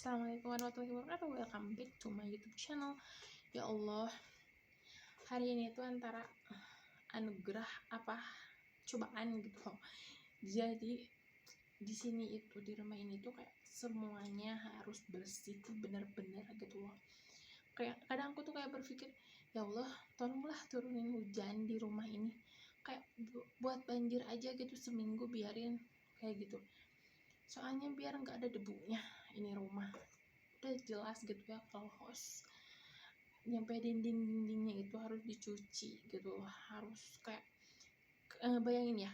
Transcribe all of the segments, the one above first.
Assalamualaikum warahmatullahi wabarakatuh. Welcome back to my YouTube channel. Ya Allah, hari ini tuh antara anugerah apa cobaan gitu. Jadi di sini itu di rumah ini tuh kayak semuanya harus bersih tuh bener-bener gitu loh. Kayak kadang aku tuh kayak berpikir, ya Allah, tolonglah turunin hujan di rumah ini. Kayak buat banjir aja gitu seminggu, biarin kayak gitu. Soalnya biar nggak ada debunya ini rumah. Udah jelas gitu ya kalau host nyampe dinding-dindingnya itu harus dicuci gitu loh. Harus kayak bayangin ya,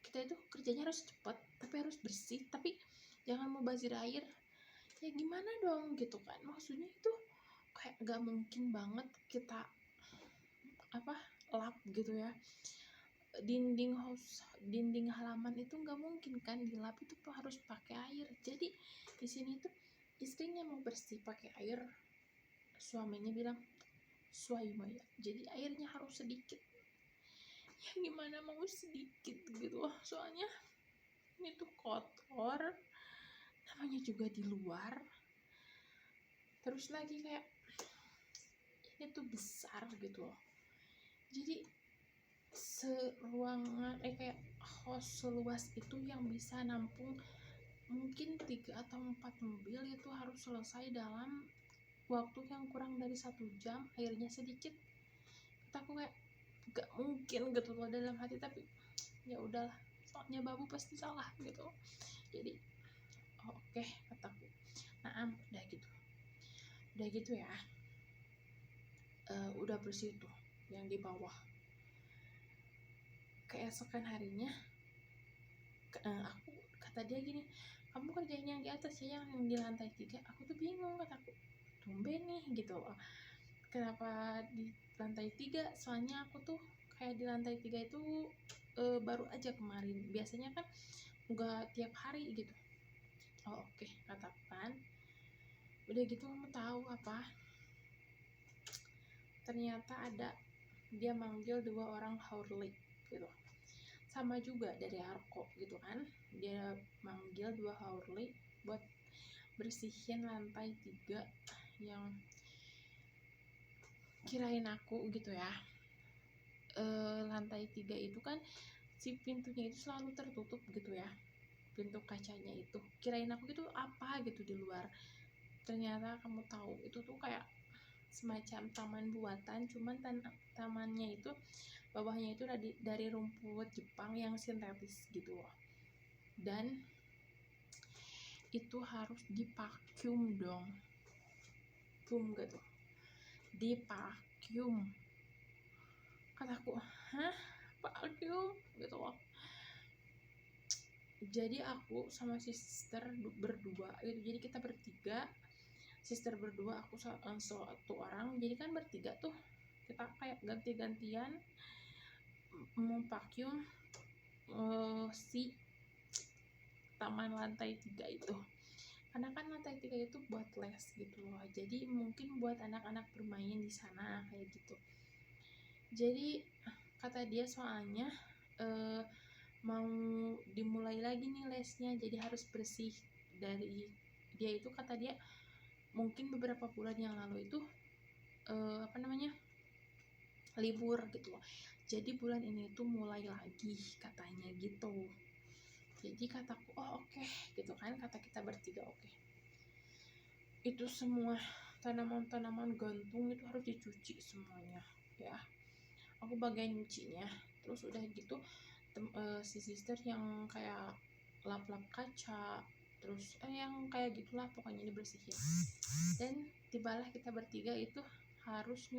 kita itu kerjanya harus cepat tapi harus bersih, tapi jangan mau bazir air. Ya gimana dong gitu kan, maksudnya itu kayak gak mungkin banget kita lap gitu ya. Dinding halaman itu nggak mungkin kan dilap, itu tuh harus pakai air. Jadi di sini tuh istrinya mau bersih pakai air, suaminya bilang Maya, jadi airnya harus sedikit. Ya gimana mau sedikit gitu loh, soalnya ini tuh kotor, namanya juga di luar, terus lagi kayak ini tuh besar gitu loh. Jadi seruangan kayak host seluas itu yang bisa nampung mungkin 3 atau 4 mobil itu harus selesai dalam waktu yang kurang dari 1 jam, airnya sedikit. Aku kayak gak mungkin gitu loh dalam hati, tapi ya udahlah, soalnya babu pasti salah gitu. Jadi oke, kataku, nah udah gitu ya. Udah bersih tuh yang di bawah. Keesokan harinya aku kata dia gini, kamu kerjain yang di atas ya, yang di lantai 3. Aku tuh bingung, kataku, tumben nih gitu loh, kenapa di lantai 3? Soalnya aku tuh kayak di lantai 3 itu baru aja kemarin, biasanya kan nggak tiap hari gitu. Oke, katakan udah gitu. Kamu tahu apa, ternyata ada dia manggil 2 orang Hurley gitu, sama juga dari Arko gitu kan. Dia manggil 2 Hurley buat bersihin lantai 3 yang kirain aku gitu ya. Lantai 3 itu kan si pintunya itu selalu tertutup gitu ya, pintu kacanya itu. Kirain aku itu apa gitu di luar. Ternyata kamu tahu itu tuh kayak semacam taman buatan, cuman tamannya itu bawahnya itu dari rumput Jepang yang sintetis gitu loh. Dan itu harus divacuum dong, gitu, divacuum. Kataku, hah, vacuum gitu loh. Jadi aku sama sister berdua gitu, jadi kita bertiga, sister berdua, aku satu orang, jadi kan bertiga tuh kita kayak ganti-gantian mau vacuum si taman lantai 3 itu. Karena kan lantai 3 itu buat les gitu loh, jadi mungkin buat anak-anak bermain di sana kayak gitu. Jadi kata dia soalnya mau dimulai lagi nih lesnya, jadi harus bersih. Dari dia itu kata dia mungkin beberapa bulan yang lalu itu libur gitu loh, jadi bulan ini tuh mulai lagi katanya gitu. Jadi kataku, oke gitu kan, kata kita bertiga oke. Itu semua tanaman gantung itu harus dicuci semuanya ya, aku bagian nyucinya. Terus udah gitu si sister yang kayak lap-lap kaca, terus yang kayak gitulah pokoknya dibersihin. Dan tibalah kita bertiga itu harus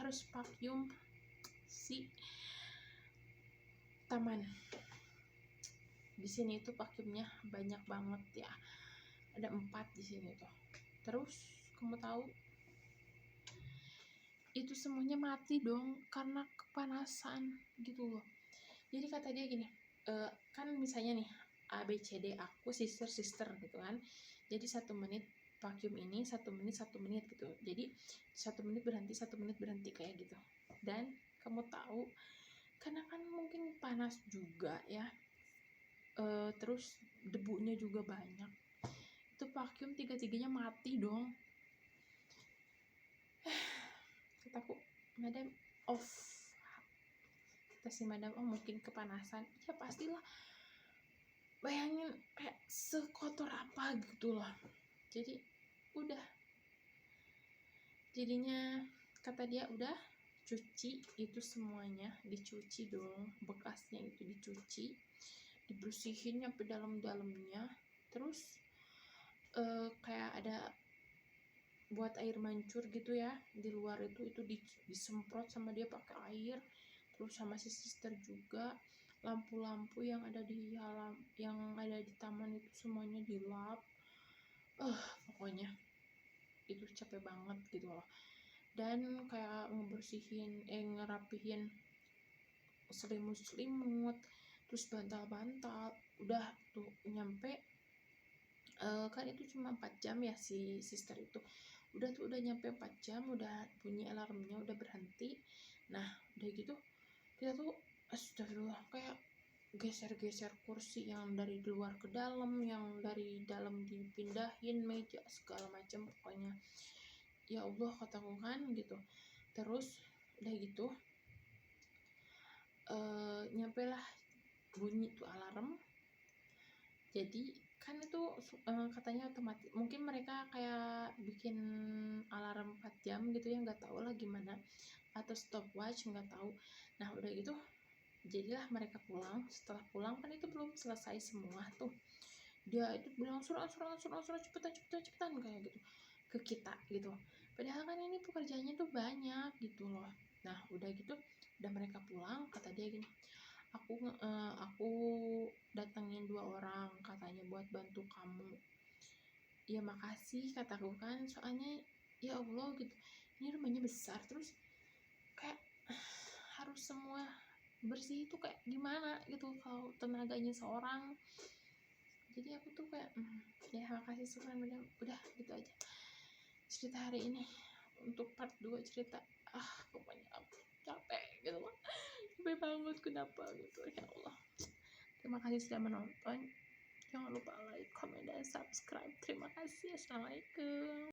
harus vacuum si taman. Di sini itu vacuumnya banyak banget ya, ada 4 di sini tuh. Terus kamu tahu itu semuanya mati dong karena kepanasan gitu loh. Jadi kata dia gini, kan misalnya nih A B C D, aku sister gitu kan, jadi 1 menit vacuum ini, 1 menit gitu, jadi 1 menit berhenti, 1 menit berhenti kayak gitu. Dan kamu tahu karena kan mungkin panas juga ya, terus debunya juga banyak. Itu vacuum tiga-tiganya mati dong. Kataku, madam off. Kata si madam, oh mungkin kepanasan. Ya pastilah, bayangin kayak sekotor apa gitu loh. Jadi udah, jadinya kata dia udah cuci itu semuanya, dicuci dong, bekasnya itu dicuci, dibersihin sampai dalam-dalamnya. Terus kayak ada buat air mancur gitu ya di luar, itu disemprot sama dia pakai air. Terus sama si sister juga, lampu-lampu yang ada di taman itu semuanya dilap. Pokoknya itu capek banget gitu loh. Dan kayak ngerapihin selimut-selimut, terus bantal-bantal. Udah tuh nyampe, kan itu cuma 4 jam ya si sister itu. Udah nyampe 4 jam, udah bunyi alarmnya, udah berhenti. Nah udah gitu kita tuh astagfirullah kayak geser-geser kursi yang dari luar ke dalam, yang dari dalam dipindahin meja segala macam. Pokoknya ya Allah, kataku kan gitu. Terus udah gitu nyampe lah bunyi tuh alarm. Jadi kan itu katanya otomatis, mungkin mereka kayak bikin alarm 4 jam gitu ya, nggak tahu lah gimana, atau stopwatch, nggak tahu. Nah udah gitu jadilah mereka pulang. Setelah pulang kan itu belum selesai semua tuh, dia itu bilang surat cepetan kayak gitu ke kita gitu, padahal kan ini pekerjaannya tuh banyak gitu loh. Nah udah gitu, udah mereka pulang, kata dia gini, aku datengin 2 orang katanya buat bantu kamu. Ya makasih, kataku kan, soalnya ya Allah gitu, ini rumahnya besar, terus kayak harus semua bersih itu kayak gimana gitu kalau tenaganya seorang. Jadi aku tuh kayak ya makasih, syukuran madam. Udah gitu aja cerita hari ini. Untuk part 2 cerita, pokoknya aku capek gitu loh, capek banget. Kenapa gitu, ya Allah. Terima kasih sudah menonton. Jangan lupa like, comment, dan subscribe. Terima kasih. Assalamualaikum.